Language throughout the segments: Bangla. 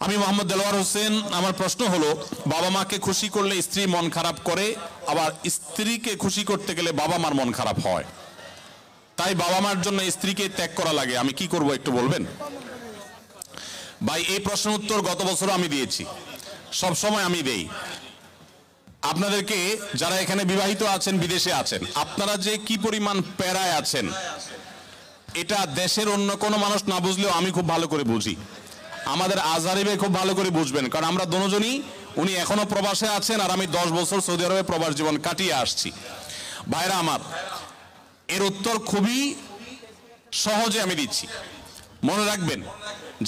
আমি মোহাম্মদ দেলোয়ার হোসেন। আমার প্রশ্ন হলো, বাবা মাকে খুশি করলে স্ত্রী মন খারাপ করে, আবার স্ত্রীকে খুশি করতে গেলে বাবা মার মন খারাপ হয়, তাই বাবা মার জন্য স্ত্রীকে ত্যাগ করা লাগে, আমি কি করব একটু বলবেন? ভাই, এই প্রশ্নের উত্তর গত বছর আমি দিয়েছি, সব সময় আমি দেই। আপনাদেরকে যারা এখানে বিবাহিত আছেন, বিদেশে আছেন, আপনারা যে কি পরিমাণ প্যারায় আছেন এটা দেশের অন্য কোনো মানুষ না বুঝলেও আমি খুব ভালো করে বুঝি। আমাদের আজহারি ভাই খুব ভালো করে বুঝবেন, কারণ আমরা দুজনই, উনি এখনো প্রবাসে আছেন আর আমি 10 বছর সৌদি আরবে প্রবাস জীবন কাটিয়ে আসছি। ভাইরা আমার, এর উত্তর খুবই সহজে আমি দিচ্ছি। মনে রাখবেন,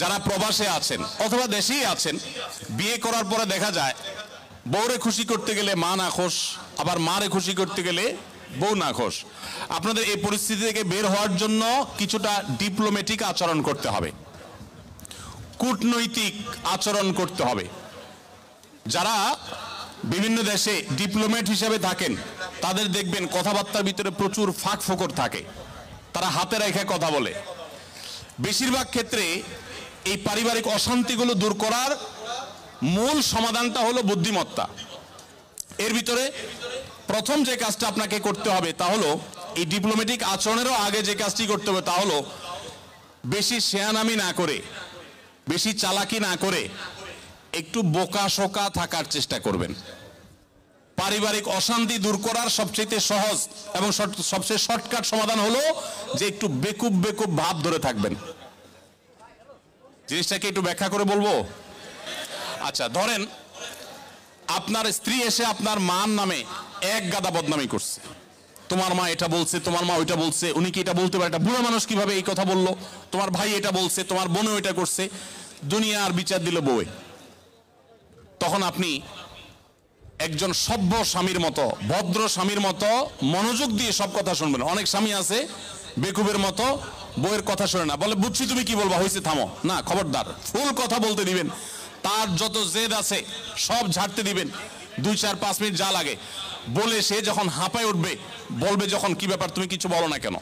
যারা প্রবাসে আছেন অথবা দেশেই আছেন, বিয়ে করার পরে দেখা যায় বউরে খুশি করতে গেলে মা নাখোশ, আবার মারে খুশি করতে গেলে বউ নাখোশ। আপনাদের এই পরিস্থিতি থেকে বের হওয়ার জন্য কিছুটা ডিপ্লোম্যাটিক আচরণ করতে হবে, কূটনৈতিক আচরণ করতে হবে। যারা বিভিন্ন দেশে ডিপ্লোম্যাট হিসেবে থাকেন তাদের দেখবেন কথাবার্তার ভিতরে প্রচুর ফাঁক ফোকর থাকে, তারা হাতে রেখে কথা বলে। বেশিরভাগ ক্ষেত্রে এই পারিবারিক অশান্তিগুলো দূর করার মূল সমাধানটা হলো বুদ্ধিমত্তা। এর ভিতরে প্রথম যে কাজটা আপনাকে করতে হবে তা হলো, এই ডিপ্লোম্যাটিক আচরণেরও আগে যে কাজটি করতে হবে তা হলো, বেশি শেয়ানামি না করে, বেশি চালাকি না করে একটু বোকা শোকা থাকার চেষ্টা করবেন। পারিবারিক অশান্তি দূর করার সবচেয়ে সহজ এবং সবচেয়ে শর্টকাট সমাধান হলো যে একটু বেকুব বেকুব ভাব ধরে থাকবেন। জিনিসটাকে একটু ব্যাখ্যা করে বলবো। আচ্ছা, ধরেন আপনার স্ত্রী এসে আপনার মার নামে এক গাদা বদনামি করছে, তোমার মা এটা বলছে, তোমার মা ওইটা বলছে, উনি কি এটা বলতে পারে, এটা বুড়া মানুষ কিভাবে এই কথা বললো, তোমার ভাই এটা বলছে, তোমার বোনও এটা করছে, দুনিয়ার বিচার দিল বউয়ে। তখন আপনি একজন সভ্য স্বামীর মতো, ভদ্র স্বামীর মতো মনোযোগ দিয়ে সব কথা শুনবেন। অনেক স্বামী আছে বেকুবের মতো, বউয়ের কথা শুনে না, বলে বুঝছি তুমি কি বলবা, হয়েছে থামো, না খবরদার, ফুল কথা বলতে দিবেন, তার যত জেদ আছে সব ঝাড়তে দিবেন, 2-4-5 মিনিট যা লাগে বলে সে যখন হাঁপায় উঠবে, বলবে যখন কি ব্যাপার তুমি কিছু বলো না কেন,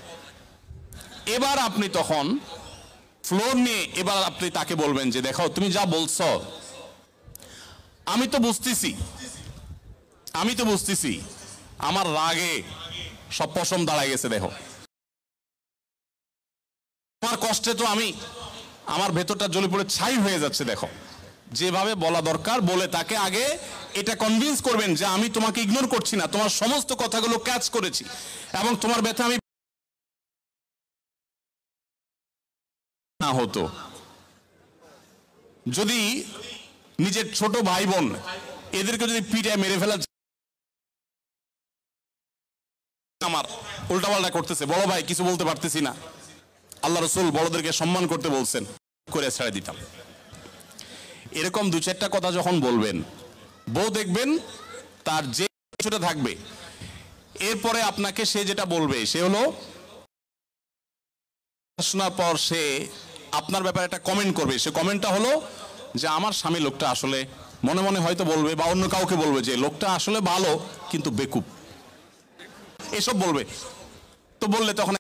এবার আপনি তখন ফ্লোর নিয়ে এবার আপনি তাকে বলবেন যে দেখো তুমি যা বলছো আমি তো বুঝতেছি আমার রাগে সব পশম দাঁড়ায় গেছে, দেখো আমার কষ্টে তো আমার ভেতরটা জ্বলে পড়ে ছাই হয়ে যাচ্ছে, দেখো যেভাবে বলা দরকার বলে তাকে আগে এটা কনভিন্স করবেন যে আমি তোমাকে ইগনোর করছি না, তোমার সমস্ত কথাগুলো ক্যাচ করেছি এবং তোমার ব্যথা আমি না হতো। যদি নিজের ছোট ভাই বোন এদেরকে যদি পিটায় মেরে ফেলা, আমার উল্টাপাল্টা করতেছে, বড় ভাই কিছু বলতে পারতেছি না, আল্লাহ রসুল বড়দেরকে সম্মান করতে বলছেন, করে ছেড়ে দিতাম। এরকম 2-4টা কথা যখন বলবেন, বউ দেখবেন তার যে কিছুটা থাকবে, এরপরে আপনাকে সে যেটা বলবে সে হলো, শোনার পর সে আপনার ব্যাপারে একটা কমেন্ট করবে। সে কমেন্টটা হলো যে আমার স্বামী লোকটা আসলে, মনে মনে হয়তো বলবে বা অন্য কাউকে বলবে যে লোকটা আসলে ভালো কিন্তু বেকুব, এসব বলবে। তো বললে তখন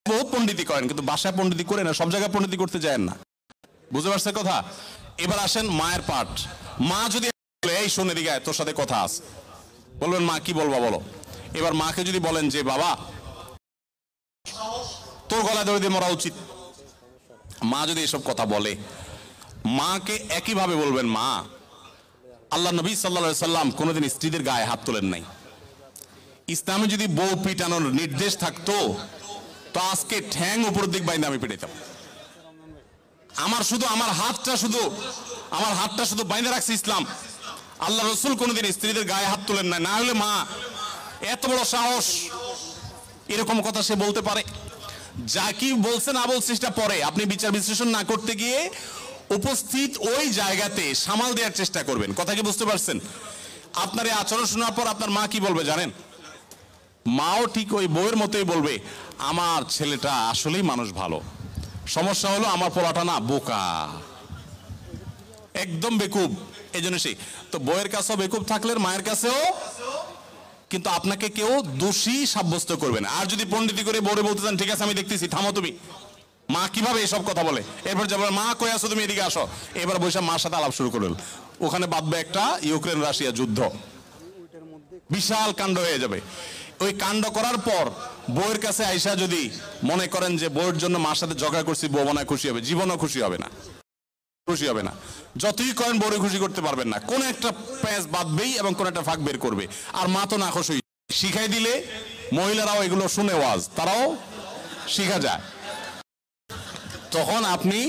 বহুত পণ্ডিতি করেন, কিন্তু বাসায় পণ্ডিতি করে না, সব জায়গায় পণ্ডিতি করতে যায় না, বুঝতে পারছে কথা? এবার আসেন মায়ের পাঠ। মা যদি এই শোনে দিকে তোর সাথে কথা আছে, বলবেন মা কি বলবা বলো। এবার মাকে যদি বলেন যে বাবা তোর গলায় দড়ি দিয়ে মরা উচিত, মা যদি এসব কথা বলে, মাকে একইভাবে বলবেন মা আল্লাহ নবী সাল্লাল্লাহু আলাইহি সাল্লাম কোনোদিন স্ত্রীদের গায়ে হাত তোলেন নাই, ইসলামে যদি বউ পিটানোর নির্দেশ থাকতো তো আজকে ঠ্যাং উপর দিক বাইন্দা আমি পিটাইতাম। আমার হাতটা শুধু বাইন্দা রাখছে ইসলাম। আল্লাহ রসুল কোনোদিন স্ত্রীদের গায়ে হাত তোলেন না, না হলে মা এত বড় সাহস, এরকম কথা সে বলতে পারে। যা কি বলছে না বলছে সেটা পরে, আপনি বিচার বিশ্লেষণ না করতে গিয়ে উপস্থিত ওই জায়গাতে সামাল দেওয়ার চেষ্টা করবেন। কথা কি বুঝতে পারছেন? আপনার এই আচরণ শোনার পর আপনার মা কি বলবে জানেন? মাও ঠিক ওই বউয়ের মতোই বলবে আমার ছেলেটা আসলেই মানুষ ভালো, সমস্যা হলো আমার পোলাটা না বোকা, একদম বেকুব, এই জন্য সেই তো বউয়ের কাছেও বেকুব থাকলে মায়ের কাছেও, কিন্তু আপনাকে কেউ দোষী সাব্যস্ত করবে না। আর যদি পণ্ডিতি করে বউরে বলতে চান ঠিক আছে আমি দেখতেছি, থামো তুমি, মা কিভাবে এসব কথা বলে, এরপর যাবে মা কই আসো তুমি এদিকে আসো, এবার বসে মার সাথে আলাপ শুরু করলেন, ওখানে বাঁধবে একটা ইউক্রেন রাশিয়া যুদ্ধ, বিশাল কাণ্ড হয়ে যাবে। ওই কাণ্ড করার পর বউয়ের কাছে আইসা যদি মনে করেন যে বউয়ের জন্য মার সাথে ঝগড়া করছি, বউ মনে হয় খুশি হবে, জীবনও খুশি হবে না, খুশি হবে না। যতই করেন বউরে খুশি করতে পারবেন না, কোন একটা প্যাঁচ বাঁধবেই এবং কোন একটা ফাঁক বের করবে। আর মা তো না খুশি, শিখাই দিলে মহিলারাও এগুলো শুনে ওয়াজ, তারাও শিখা যায়। তখন আপনি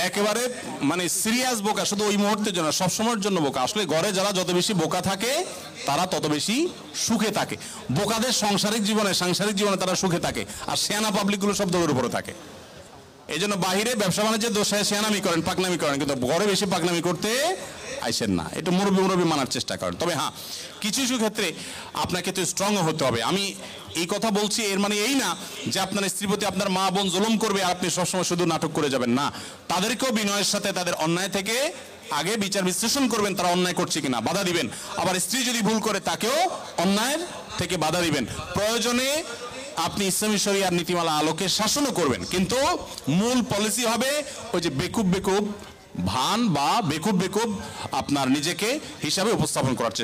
একেবারে মানে সিরিয়াস বোকা, শুধু ওই মুহূর্তের জন্য, সবসময়ের জন্য বোকা। আসলে ঘরে যারা যত বেশি বোকা থাকে তারা তত বেশি সুখে থাকে। বোকাদের সাংসারিক জীবনে তারা সুখে থাকে, আর সেয়ানা পাবলিকগুলো সব দৌড়ের উপরে থাকে। এই জন্য বাহিরে ব্যবসা বাণিজ্যের দোষায় সেয়ানামি করেন, পাকনামি করেন, কিন্তু ঘরে বেশি পাকনামি করতে আইসেন না। এটা মুরব্বী মানার চেষ্টা করেন। তবে হ্যাঁ, কিছু কিছু ক্ষেত্রে আপনাকে তো স্ট্রং হতে হবে। আমি এই কথা বলছি এর মানে এই না যে আপনার স্ত্রীর প্রতি আপনার মা বোন জুলুম করবে আর আপনি সবসময় শুধু নাটক করে যাবেন, না। তাদেরকেও বিনয়ের সাথে তাদের অন্যায় থেকে আগে বিচার বিশ্লেষণ করবেন, তারা অন্যায় করছে কিনা, বাধা দিবেন। আবার স্ত্রী যদি ভুল করে তাকেও অন্যায়ের থেকে বাধা দিবেন। প্রয়োজনে আপনি ইসলামী শরিয়ার নীতিমালা আলোকে শাসনও করবেন, কিন্তু মূল পলিসি হবে ওই যে বেকুব ভান বা বেকুব আপনার নিজেকে হিসাবে উপস্থাপন করার চেষ্টা।